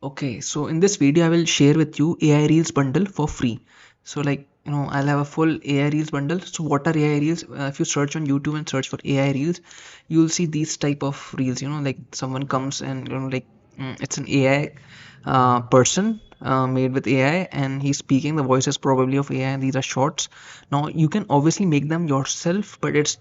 Okay, so in this video I will share with you AI Reels bundle for free. So like I'll have a full AI Reels bundle. So what are AI Reels? If you search on YouTube and search for AI Reels, you'll see these type of reels. Like someone comes and it's an AI person made with AI, and he's speaking. The voice is probably of AI, and these are shorts. Now you can obviously make them yourself, but it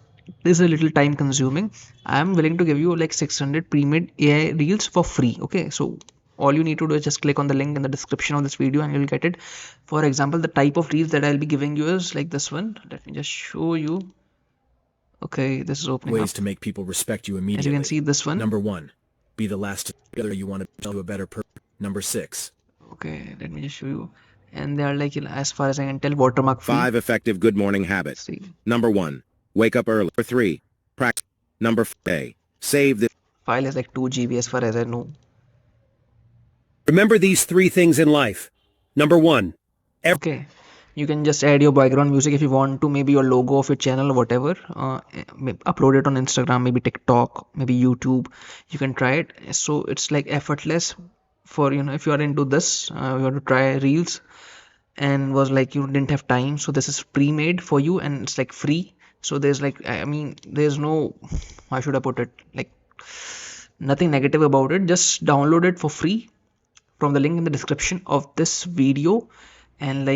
is a little time consuming. I'm willing to give you like 600 pre-made AI Reels for free. Okay, so all you need to do is just click on the link in the description of this video and you'll get it. For example, the type of reels that I'll be giving you is like this one. Let me just show you. Okay, this is opening Ways up. to make people respect you As you can immediately. see, this one. Number 1. Be the last to you want to tell a better person. Number 6. Okay, let me just show you. And they are like, as far as I can tell, watermark free. 5 effective good morning habits. See, Number 1. Wake up early. Number 3. Practice. Number 4. Save this. file is like 2 GB as far as I know. Remember these 3 things in life. Number 1. Okay, you can just add your background music if you want to, maybe your logo of your channel or whatever. Upload it on Instagram, maybe TikTok, maybe YouTube. You can try it. So it's like effortless for if you are into this, you want to try reels and was like you didn't have time. So this is pre-made for you and it's like free. So there's like, I mean, there's no, how should I put it? Like nothing negative about it. Just download it for free from the link in the description of this video. And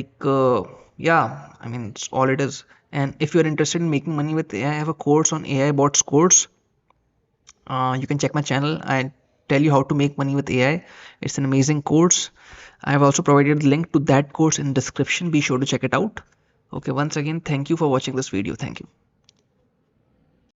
yeah, I mean, it's all it is. And if you're interested in making money with AI, I have a course on AI bots course. You can check my channel. I tell you how to make money with AI. It's an amazing course. I have also provided the link to that course in the description. Be sure to check it out. Okay, once again, thank you for watching this video. Thank you.